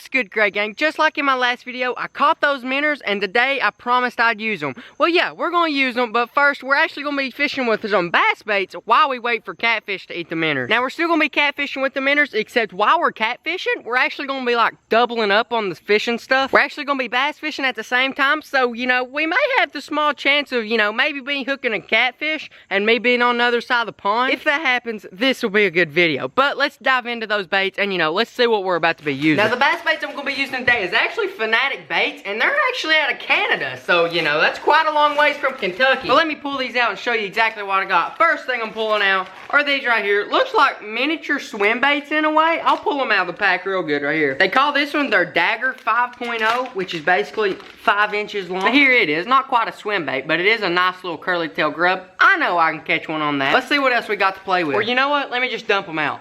What's good, Greg Gang? Just like in my last video, I caught those minnows, and today I promised I'd use them. Well, yeah, we're going to use them, but first, we're actually going to be fishing with some bass baits while we wait for catfish to eat the minnows. Now, we're still going to be catfishing with the minnows, except while we're catfishing, we're actually going to be like doubling up on the fishing stuff. We're actually going to be bass fishing at the same time, so, you know, we may have the small chance of, you know, maybe being hooking a catfish and me being on the other side of the pond. If that happens, this will be a good video. But let's dive into those baits and, you know, let's see what we're about to be using. Now, the bass baits I'm going to be using today is actually Fanatic baits, and they're actually out of Canada, so, you know, that's quite a long ways from Kentucky. But let me pull these out and show you exactly what I got. First thing I'm pulling out are these right here. Looks like miniature swim baits in a way. I'll pull them out of the pack real good right here. They call this one their Dagger 5.0, which is basically 5 inches long. But here it is. Not quite a swim bait, but it is a nice little curly tail grub. I know I can catch one on that. Let's see what else we got to play with. Or you know what? Let me just dump them out.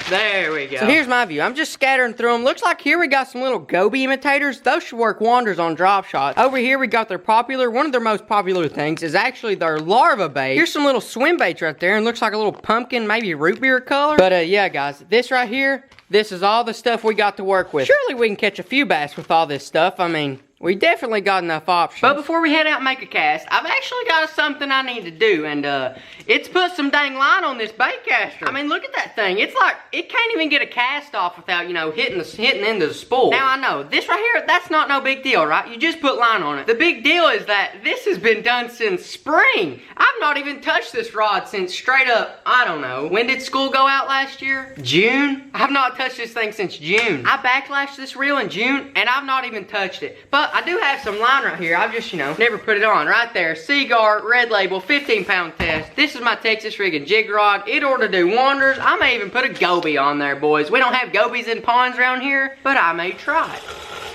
There we go. So here's my view. I'm just scattering through them. Looks like here we got some little goby imitators. Those should work wonders on drop shots. Over here we got their one of their most popular things is actually their larva bait. Here's some little swim baits right there, and looks like a little pumpkin, maybe root beer color. But yeah, guys, this right here, this is all the stuff we got to work with. Surely we can catch a few bass with all this stuff. I mean, we definitely got enough options. But before we head out and make a cast, I've actually got something I need to do, and it's put some dang line on this bait caster. I mean, look at that thing. It's like, it can't even get a cast off without, you know, hitting into the spool. Now, I know, this right here, that's not no big deal, right? You just put line on it. The big deal is that this has been done since spring. I've not even touched this rod since straight up, I don't know. When did school go out last year? June? I've not touched this thing since June. I backlashed this reel in June, and I've not even touched it. But I do have some line right here. I've just, you know, never put it on. Right there, Seaguar, red label, 15-pound test. This is my Texas rigging jig rod. It ought to do wonders. I may even put a goby on there, boys. We don't have gobies in ponds around here, but I may try it.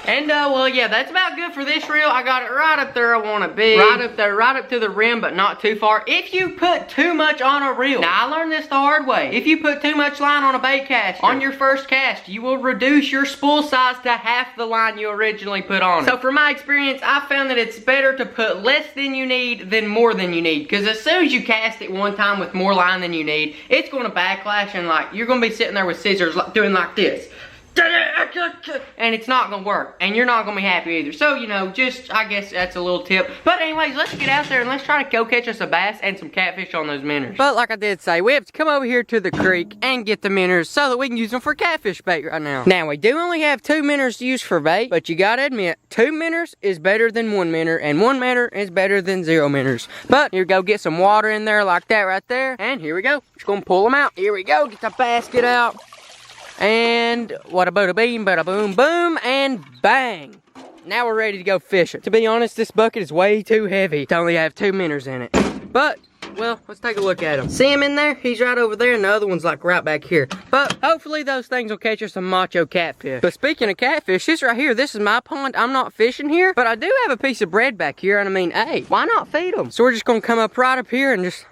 And, well, yeah, that's about good for this reel. I got it right up there I want it be. Right up there, right up to the rim, but not too far. If you put too much on a reel, now I learned this the hard way. If you put too much line on a bait caster, on your first cast, you will reduce your spool size to half the line you originally put on. So from my experience, I found that it's better to put less than you need than more than you need. Because as soon as you cast it one time with more line than you need, it's going to backlash, and like, you're going to be sitting there with scissors doing like this. And it's not gonna work, and you're not gonna be happy either. So, you know, just, I guess that's a little tip. But anyways, let's get out there and let's try to go catch us a bass and some catfish on those minnows. But like I did say, we have to come over here to the creek and get the minnows so that we can use them for catfish bait right now. Now, we do only have 2 minnows to use for bait, but you gotta admit, 2 minnows is better than 1 minnow, and 1 minnow is better than 0 minnows. But here we go, get some water in there like that right there, and here we go. Just gonna pull them out. Here we go, get the basket out. And what a bada beam, bada boom, boom, and bang. Now we're ready to go fishing. To be honest, this bucket is way too heavy to only have 2 minnows in it. But, well, let's take a look at him. See him in there? He's right over there, and the other one's like right back here. But hopefully those things will catch us some macho catfish. But speaking of catfish, this right here, this is my pond. I'm not fishing here, but I do have a piece of bread back here, and I mean, hey, why not feed them? So we're just gonna come up right up here and just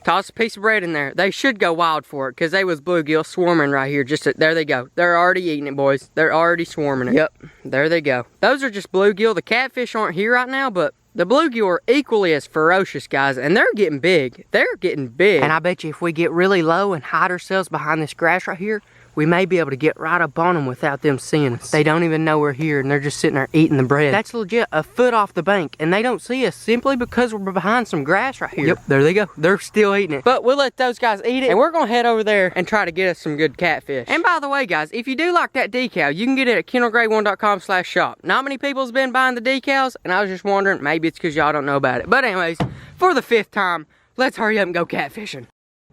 toss a piece of bread in there. They should go wild for it, because they was bluegill swarming right here. There they go. They're already eating it, boys. They're already swarming it. Yep, there they go. Those are just bluegill. The catfish aren't here right now, but the bluegill are equally as ferocious, guys, and they're getting big. They're getting big. And I bet you if we get really low and hide ourselves behind this grass right here, we may be able to get right up on them without them seeing us. They don't even know we're here, and they're just sitting there eating the bread. That's legit a foot off the bank, and they don't see us simply because we're behind some grass right here. Yep, there they go. They're still eating it. But we'll let those guys eat it, and we're going to head over there and try to get us some good catfish. And by the way, guys, if you do like that decal, you can get it at kendallgray1.com/shop. Not many people's been buying the decals, and I was just wondering, maybe it's because y'all don't know about it. But anyways, for the 5th time, let's hurry up and go catfishing.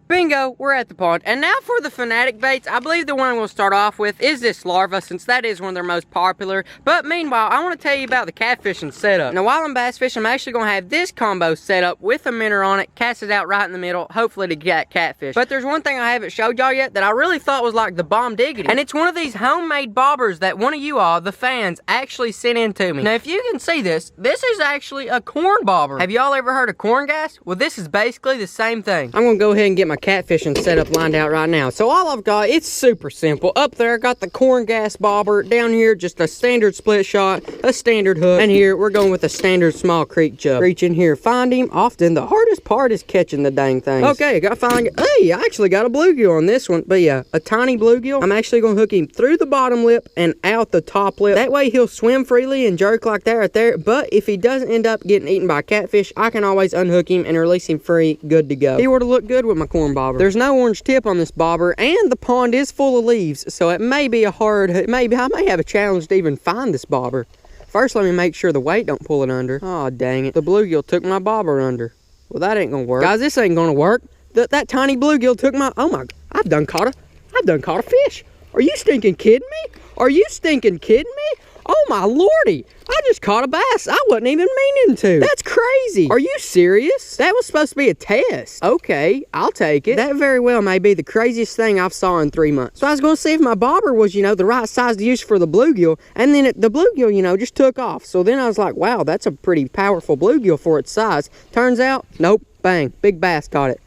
Bingo, we're at the pond. And now for the Fanatic baits, I believe the one we'll start off with is this larva, since that is one of their most popular. But meanwhile, I want to tell you about the catfishing setup. Now, while I'm bass fishing, I'm actually going to have this combo set up with a minnow on it, cast it out right in the middle, hopefully to get catfish. But there's one thing I haven't showed y'all yet that I really thought was like the bomb diggity. And it's one of these homemade bobbers that one of you all, the fans, actually sent in to me. Now, if you can see this, this is actually a corn bobber. Have y'all ever heard of corn gas? Well, this is basically the same thing. I'm going to go ahead and get my catfishing setup lined out right now. So all I've got, it's super simple. Up there, I got the corn gas bobber. Down here, just a standard split shot, a standard hook. And here, we're going with a standard small creek chub. Reach in here, find him. Often, the hardest part is catching the dang things. Okay, got finally. Hey, I actually got a bluegill on this one. But yeah, a tiny bluegill. I'm actually going to hook him through the bottom lip and out the top lip. That way, he'll swim freely and jerk like that right there. But if he doesn't end up getting eaten by a catfish, I can always unhook him and release him free, good to go. He would have looked good with my corn bobber. There's no orange tip on this bobber, and the pond is full of leaves, so it may be I may have a challenge to even find this bobber. First, let me make sure the weight don't pull it under. Oh, dang it. The bluegill took my bobber under. Well, that ain't gonna work. Guys, this ain't gonna work. That tiny bluegill took my, oh my, I've done caught a fish. Are you stinking kidding me? Are you stinking kidding me? Oh my lordy, I just caught a bass I wasn't even meaning to. That's crazy. Are you serious? That was supposed to be a test. Okay, I'll take it. That very well may be the craziest thing I've saw in 3 months. So I was gonna see if my bobber was, you know, the right size to use for the bluegill, and then the bluegill, you know, just took off. So then I was like, wow, that's a pretty powerful bluegill for its size. Turns out, nope, bang, big bass caught it.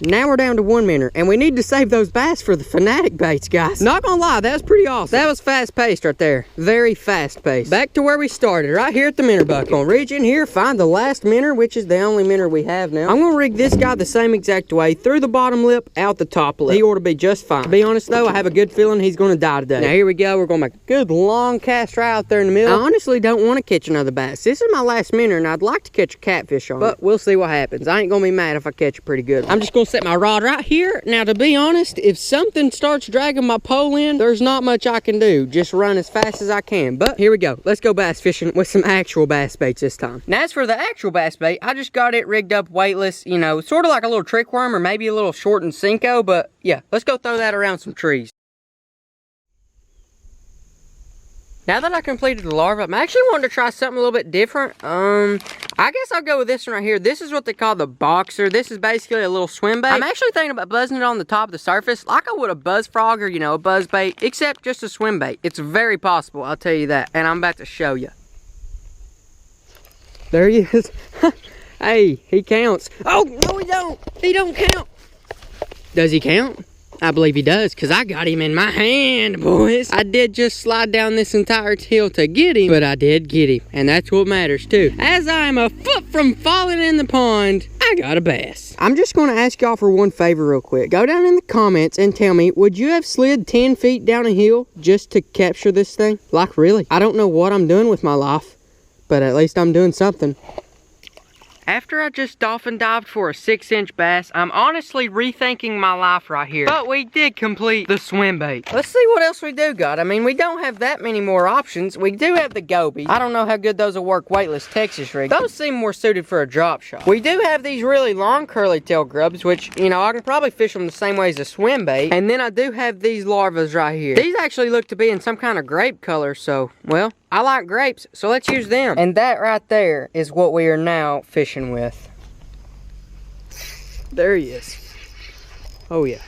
Now we're down to 1 minnow, and we need to save those bass for the Fanatic baits, guys. Not gonna lie, that was pretty awesome. That was fast-paced right there. Very fast-paced. Back to where we started, right here at the minnow bucket. Gonna reach in here, find the last minnow, which is the only minnow we have now. I'm gonna rig this guy the same exact way, through the bottom lip, out the top lip. He ought to be just fine. To be honest though, I have a good feeling he's gonna die today. Now here we go, we're gonna make a good long cast right out there in the middle. I honestly don't want to catch another bass. This is my last minnow, and I'd like to catch a catfish on it, but we'll see what happens. I ain't gonna be mad if I catch it pretty good. I'm just gonna set my rod right here. Now, to be honest, if something starts dragging my pole in, there's not much I can do. Just run as fast as I can. But here we go. Let's go bass fishing with some actual bass baits this time. Now, as for the actual bass bait, I just got it rigged up weightless, you know, sort of like a little trick worm or maybe a little shortened Cinco. But yeah, let's go throw that around some trees. Now that I completed the larva, I'm actually wanting to try something a little bit different. I guess I'll go with this one right here. This is what they call the boxer. This is basically a little swim bait. I'm actually thinking about buzzing it on the top of the surface like I would a buzz frog or, you know, a buzz bait, except just a swim bait. It's very possible, I'll tell you that. And I'm about to show you. There he is. Hey, he counts. Oh, no he don't. He don't count. Does he count? I believe he does, because I got him in my hand, boys. I did just slide down this entire hill to get him, but I did get him, and that's what matters, too. As I am a foot from falling in the pond, I got a bass. I'm just going to ask y'all for one favor real quick. Go down in the comments and tell me, would you have slid 10 feet down a hill just to capture this thing? Like, really? I don't know what I'm doing with my life, but at least I'm doing something. After I just dolphin dived for a 6-inch bass, I'm honestly rethinking my life right here. But we did complete the swim bait. Let's see what else we do got. I mean, we don't have that many more options. We do have the gobies. I don't know how good those will work weightless Texas rigs. Those seem more suited for a drop shot. We do have these really long curly tail grubs, which, you know, I can probably fish them the same way as a swim bait. And then I do have these larvas right here. These actually look to be in some kind of grape color, so, well, I like grapes, so let's use them. And that right there is what we are now fishing with. There he is. Oh yeah,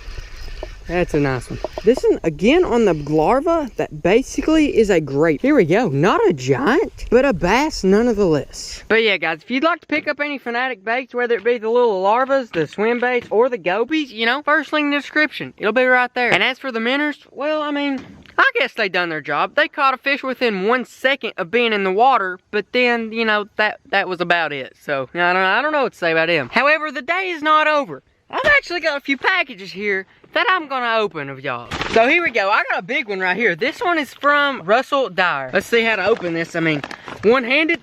that's a nice one. This one, again, on the larva, that basically is a grape. Here we go, not a giant, but a bass nonetheless. But yeah, guys, if you'd like to pick up any Fanatic baits, whether it be the little larvas, the swim baits, or the gobies, you know, first link in the description. It'll be right there. And as for the minnows, well, I mean, I guess they done their job. They caught a fish within 1 second of being in the water, but then, you know, that was about it. So, I don't know what to say about them. However, the day is not over. I've actually got a few packages here that I'm gonna open of y'all. So here we go. I got a big one right here. This one is from Russell Dyer. Let's see how to open this. I mean, one-handed.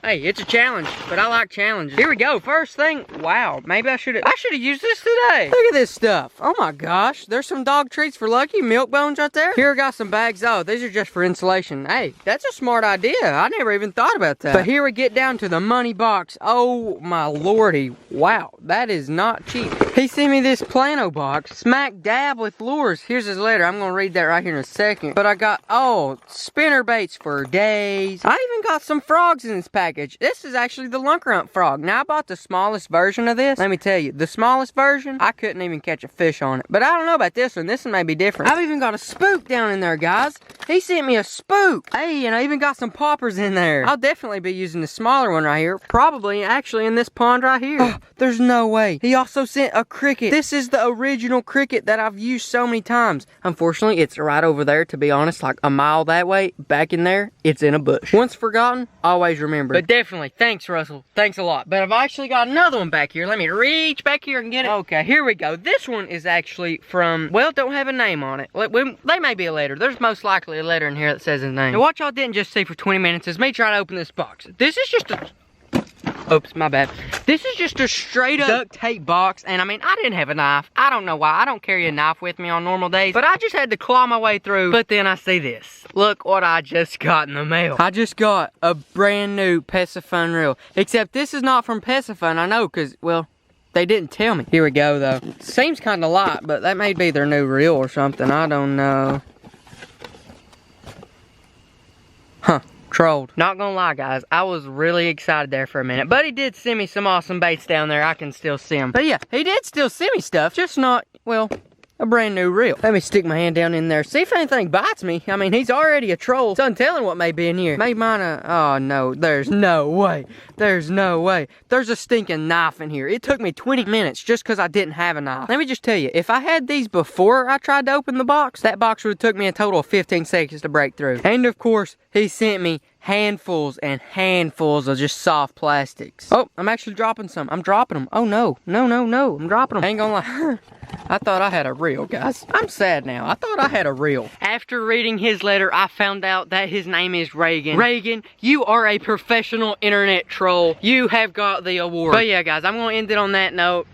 Hey, it's a challenge, but I like challenges. Here we go. First thing. Wow, maybe I should have used this today. Look at this stuff. Oh my gosh. There's some dog treats for Lucky. Milk bones right there. Here I got some bags. Oh, these are just for insulation. Hey, that's a smart idea. I never even thought about that. But here we get down to the money box. Oh my lordy. Wow, that is not cheap. He sent me this Plano box, smack dab with lures. Here's his letter. I'm gonna read that right here in a second. But I got, oh, spinner baits for days. I even got some frogs in this package. This is actually the lunker hunt frog. Now, I bought the smallest version of this. Let me tell you, the smallest version, I couldn't even catch a fish on it. But I don't know about this one. This one may be different. I've even got a spook down in there, guys. he sent me a spook. Hey, and I even got some poppers in there. I'll definitely be using the smaller one right here. Probably actually in this pond right here. Oh, there's no way. He also sent a cricket. This is the original cricket that I've used so many times. Unfortunately, it's right over there, to be honest, like a mile that way. Back in there, it's in a bush. Once forgotten, always remember. But definitely, thanks, Russell. Thanks a lot. But I've actually got another one back here. Let me reach back here and get it. Okay, here we go. This one is actually from, well, it don't have a name on it. They may be a letter. There's most likely a letter in here that says his name. Now, what y'all didn't just see for 20 minutes is me trying to open this box. This is just a... Oops, my bad. This is just a straight up duct tape box, and I mean, I didn't have a knife. I don't know why. I don't carry a knife with me on normal days, but I just had to claw my way through. But then I see this. Look what I just got in the mail. I just got a brand new Pesifun reel. Except this is not from Pesifun, I know, because, well, they didn't tell me. Here we go, though. Seems kind of light, but that may be their new reel or something. I don't know. Huh. Trolled. Not gonna lie, guys, I was really excited there for a minute. But he did send me some awesome baits down there. I can still see them. But yeah, he did still send me stuff. Just not, well, a brand new reel. Let me stick my hand down in there. See if anything bites me. I mean, he's already a troll. So I'm telling what may be in here. Maybe mine oh no, there's no way. There's no way. There's a stinking knife in here. It took me 20 minutes just because I didn't have a knife. Let me just tell you, if I had these before I tried to open the box, that box would have took me a total of 15 seconds to break through. And of course, he sent me handfuls and handfuls of just soft plastics. Oh, I'm actually dropping some. I'm dropping them. Oh no, no, no, no. I'm dropping them. Ain't gonna lie. I thought I had a reel, guys. I'm sad now. I thought I had a reel. After reading his letter, I found out that his name is Reagan. Reagan, you are a professional internet troll. You have got the award. But yeah, guys, I'm gonna end it on that note.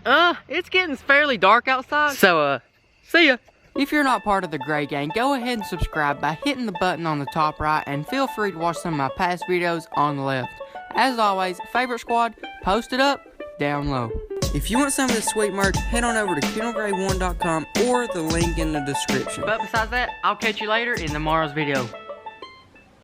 It's getting fairly dark outside. So, see ya. If you're not part of the Gray Gang, go ahead and subscribe by hitting the button on the top right, and feel free to watch some of my past videos on the left. As always, favorite squad, post it up, down low. If you want some of this sweet merch, head on over to KendallGray1.com or the link in the description. But besides that, I'll catch you later in tomorrow's video.